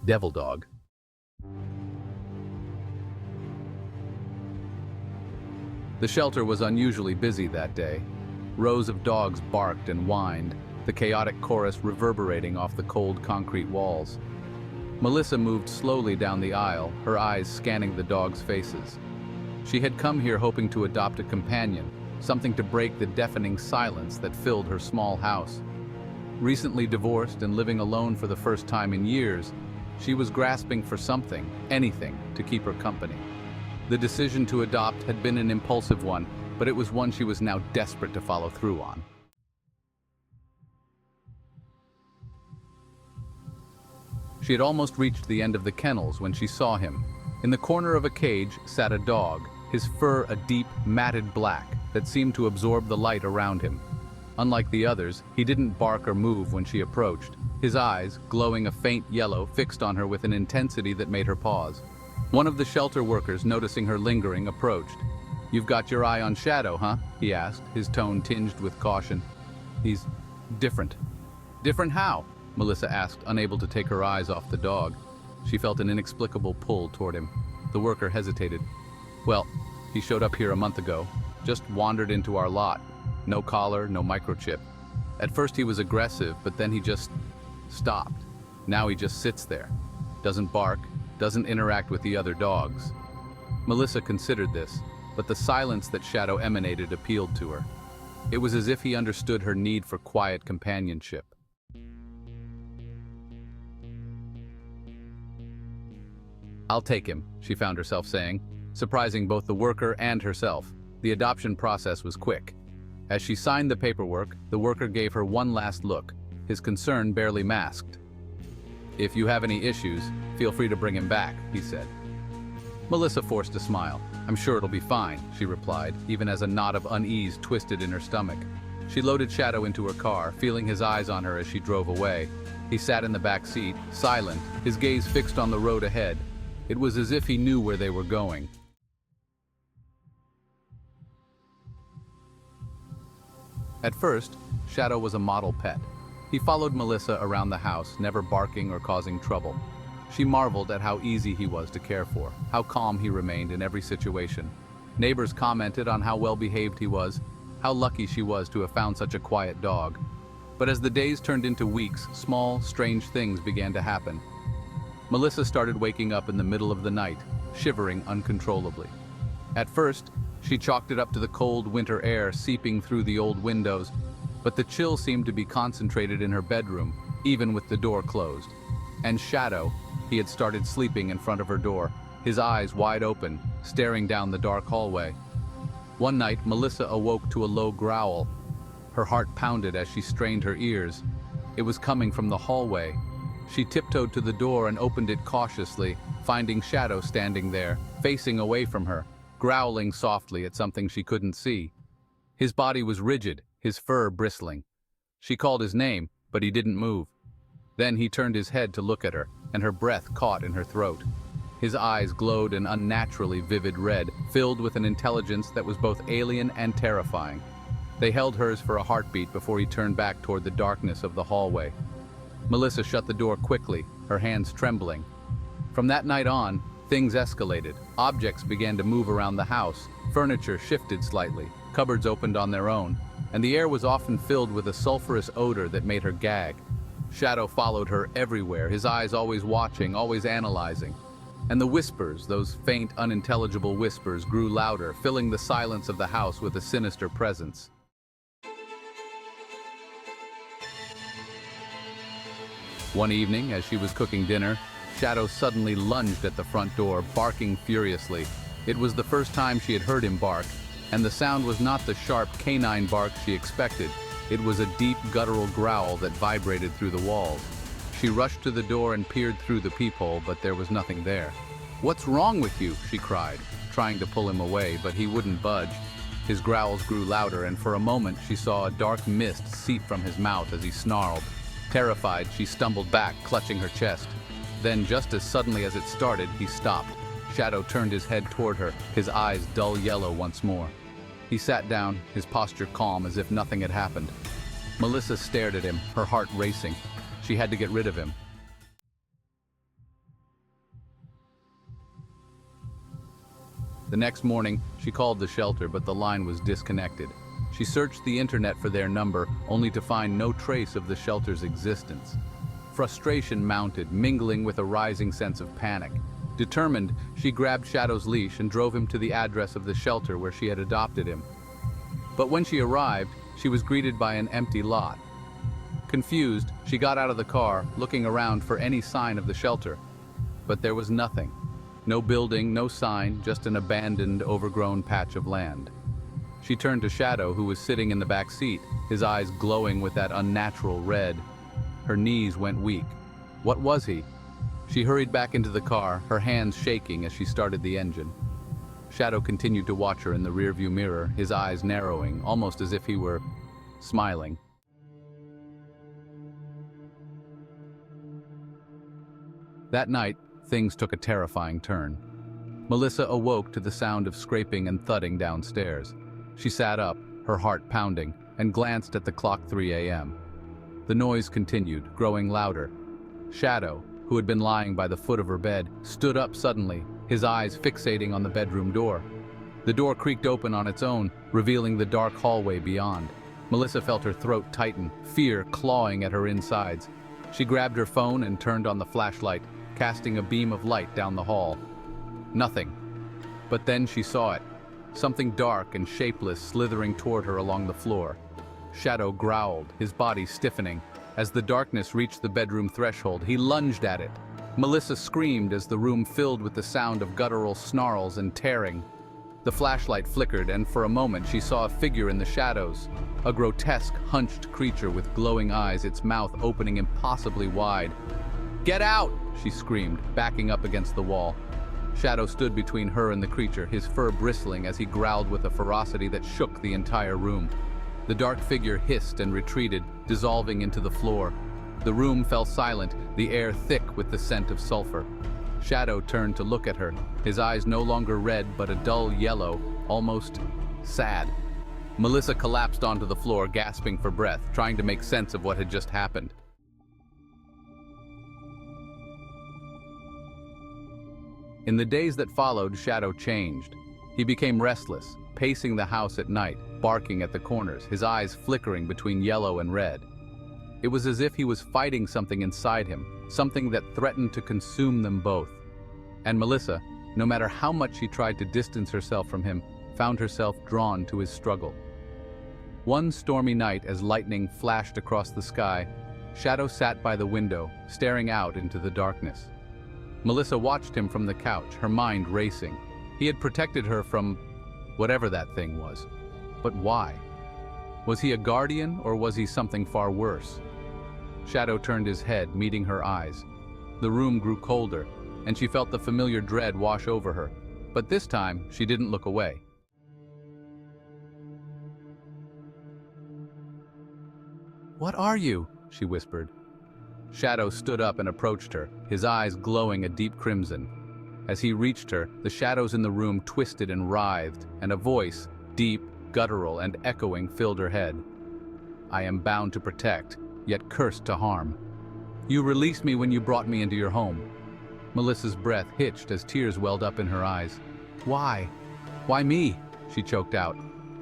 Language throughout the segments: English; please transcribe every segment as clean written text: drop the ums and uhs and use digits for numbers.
Devil dog. The shelter was unusually busy that day. Rows of dogs barked and whined, the chaotic chorus reverberating off the cold concrete walls. Melissa moved slowly down the aisle, her eyes scanning the dogs' faces. She had come here hoping to adopt a companion, something to break the deafening silence that filled her small house. Recently divorced and living alone for the first time in years, she was grasping for something, anything, to keep her company. The decision to adopt had been an impulsive one, but it was one she was now desperate to follow through on. She had almost reached the end of the kennels when she saw him. In the corner of a cage sat a dog, his fur a deep, matted black that seemed to absorb the light around him. Unlike the others, he didn't bark or move when she approached, his eyes, glowing a faint yellow, fixed on her with an intensity that made her pause. One of the shelter workers, noticing her lingering, approached. "You've got your eye on Shadow, huh?" he asked, his tone tinged with caution. "He's different." "Different how?" Melissa asked, unable to take her eyes off the dog. She felt an inexplicable pull toward him. The worker hesitated. "Well, he showed up here a month ago, just wandered into our lot. No collar, no microchip. At first he was aggressive, but then he just stopped. Now he just sits there. Doesn't bark, doesn't interact with the other dogs." Melissa considered this, but the silence that Shadow emanated appealed to her. It was as if he understood her need for quiet companionship. "I'll take him," she found herself saying, surprising both the worker and herself. The adoption process was quick. As she signed the paperwork, the worker gave her one last look, his concern barely masked. "If you have any issues, feel free to bring him back," he said. Melissa forced a smile. "I'm sure it'll be fine," she replied, even as a knot of unease twisted in her stomach. She loaded Shadow into her car, feeling his eyes on her as she drove away. He sat in the back seat, silent, his gaze fixed on the road ahead. It was as if he knew where they were going. At first, Shadow was a model pet. He followed Melissa around the house, never barking or causing trouble. She marveled at how easy he was to care for, how calm he remained in every situation. Neighbors commented on how well-behaved he was, how lucky she was to have found such a quiet dog. But as the days turned into weeks, small, strange things began to happen. Melissa started waking up in the middle of the night, shivering uncontrollably. At first, she chalked it up to the cold winter air seeping through the old windows, but the chill seemed to be concentrated in her bedroom, even with the door closed. And Shadow, he had started sleeping in front of her door, his eyes wide open, staring down the dark hallway. One night, Melissa awoke to a low growl. Her heart pounded as she strained her ears. It was coming from the hallway. She tiptoed to the door and opened it cautiously, finding Shadow standing there, facing away from her, growling softly at something she couldn't see. His body was rigid, his fur bristling. She called his name, but he didn't move. Then he turned his head to look at her, and her breath caught in her throat. His eyes glowed an unnaturally vivid red, filled with an intelligence that was both alien and terrifying. They held hers for a heartbeat before he turned back toward the darkness of the hallway. Melissa shut the door quickly, her hands trembling. From that night on, things escalated. Objects began to move around the house. Furniture shifted slightly. Cupboards opened on their own, and the air was often filled with a sulfurous odor that made her gag. Shadow followed her everywhere, his eyes always watching, always analyzing. And the whispers, those faint, unintelligible whispers, grew louder, filling the silence of the house with a sinister presence. One evening, as she was cooking dinner, Shadow suddenly lunged at the front door, barking furiously. It was the first time she had heard him bark, and the sound was not the sharp canine bark she expected. It was a deep, guttural growl that vibrated through the walls. She rushed to the door and peered through the peephole, but there was nothing there. "What's wrong with you?" she cried, trying to pull him away, but he wouldn't budge. His growls grew louder, and for a moment she saw a dark mist seep from his mouth as he snarled. Terrified, she stumbled back, clutching her chest. Then, just as suddenly as it started, he stopped. Shadow turned his head toward her, his eyes dull yellow once more. He sat down, his posture calm as if nothing had happened. Melissa stared at him, her heart racing. She had to get rid of him. The next morning, she called the shelter, but the line was disconnected. She searched the internet for their number, only to find no trace of the shelter's existence. Frustration mounted, mingling with a rising sense of panic. Determined, she grabbed Shadow's leash and drove him to the address of the shelter where she had adopted him. But when she arrived, she was greeted by an empty lot. Confused, she got out of the car, looking around for any sign of the shelter. But there was nothing. No building, no sign, just an abandoned, overgrown patch of land. She turned to Shadow, who was sitting in the back seat, his eyes glowing with that unnatural red. Her knees went weak. What was he? She hurried back into the car, her hands shaking as she started the engine. Shadow continued to watch her in the rearview mirror, his eyes narrowing, almost as if he were smiling. That night, things took a terrifying turn. Melissa awoke to the sound of scraping and thudding downstairs. She sat up, her heart pounding, and glanced at the clock 3 a.m. The noise continued, growing louder. Shadow, who had been lying by the foot of her bed, stood up suddenly, his eyes fixating on the bedroom door. The door creaked open on its own, revealing the dark hallway beyond. Melissa felt her throat tighten, fear clawing at her insides. She grabbed her phone and turned on the flashlight, casting a beam of light down the hall. Nothing. But then she saw it. Something dark and shapeless slithering toward her along the floor. Shadow growled, his body stiffening. As the darkness reached the bedroom threshold, he lunged at it. Melissa screamed as the room filled with the sound of guttural snarls and tearing. The flashlight flickered, and for a moment she saw a figure in the shadows. A grotesque, hunched creature with glowing eyes, its mouth opening impossibly wide. "Get out!" she screamed, backing up against the wall. Shadow stood between her and the creature, his fur bristling as he growled with a ferocity that shook the entire room. The dark figure hissed and retreated, dissolving into the floor. The room fell silent, the air thick with the scent of sulfur. Shadow turned to look at her, his eyes no longer red but a dull yellow, almost sad. Melissa collapsed onto the floor, gasping for breath, trying to make sense of what had just happened. In the days that followed, Shadow changed. He became restless, pacing the house at night, barking at the corners, his eyes flickering between yellow and red. It was as if he was fighting something inside him, something that threatened to consume them both. And Melissa, no matter how much she tried to distance herself from him, found herself drawn to his struggle. One stormy night, as lightning flashed across the sky, Shadow sat by the window, staring out into the darkness. Melissa watched him from the couch, her mind racing. He had protected her from whatever that thing was. But why? Was he a guardian, or was he something far worse? Shadow turned his head, meeting her eyes. The room grew colder, and she felt the familiar dread wash over her. But this time, she didn't look away. "What are you?" she whispered. Shadow stood up and approached her, his eyes glowing a deep crimson. As he reached her, the shadows in the room twisted and writhed, and a voice, deep, guttural, and echoing, filled her head. "I am bound to protect, yet cursed to harm. You released me when you brought me into your home." Melissa's breath hitched as tears welled up in her eyes. "Why? Why me?" she choked out.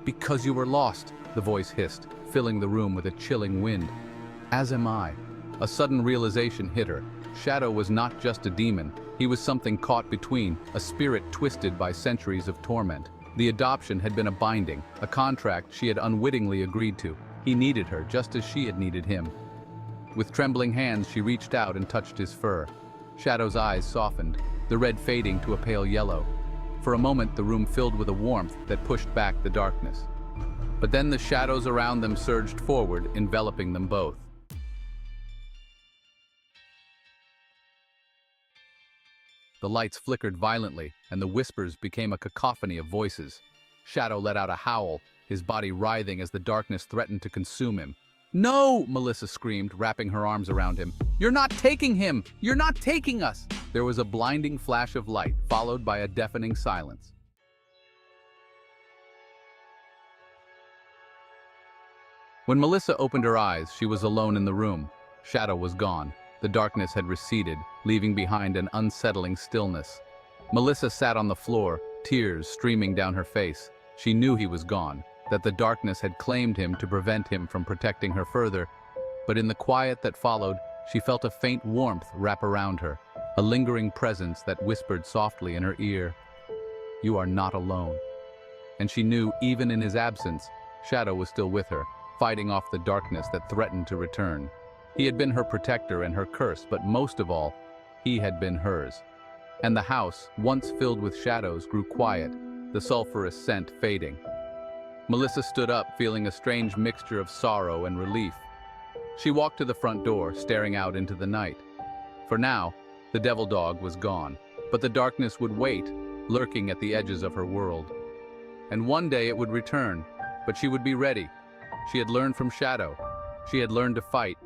"Because you were lost," the voice hissed, filling the room with a chilling wind. "As am I." A sudden realization hit her. Shadow was not just a demon. He was something caught between, a spirit twisted by centuries of torment. The adoption had been a binding, a contract she had unwittingly agreed to. He needed her just as she had needed him. With trembling hands, she reached out and touched his fur. Shadow's eyes softened, the red fading to a pale yellow. For a moment, the room filled with a warmth that pushed back the darkness. But then the shadows around them surged forward, enveloping them both. The lights flickered violently, and the whispers became a cacophony of voices. Shadow let out a howl, his body writhing as the darkness threatened to consume him. "No!" Melissa screamed, wrapping her arms around him. "You're not taking him! You're not taking us!" There was a blinding flash of light, followed by a deafening silence. When Melissa opened her eyes, she was alone in the room. Shadow was gone. The darkness had receded, leaving behind an unsettling stillness. Melissa sat on the floor, tears streaming down her face. She knew he was gone, that the darkness had claimed him to prevent him from protecting her further. But in the quiet that followed, she felt a faint warmth wrap around her, a lingering presence that whispered softly in her ear, "You are not alone." And she knew, even in his absence, Shadow was still with her, fighting off the darkness that threatened to return. He had been her protector and her curse, but most of all, he had been hers. And the house, once filled with shadows, grew quiet, the sulphurous scent fading. Melissa stood up, feeling a strange mixture of sorrow and relief. She walked to the front door, staring out into the night. For now, the devil dog was gone, but the darkness would wait, lurking at the edges of her world. And one day it would return, but she would be ready. She had learned from Shadow. She had learned to fight,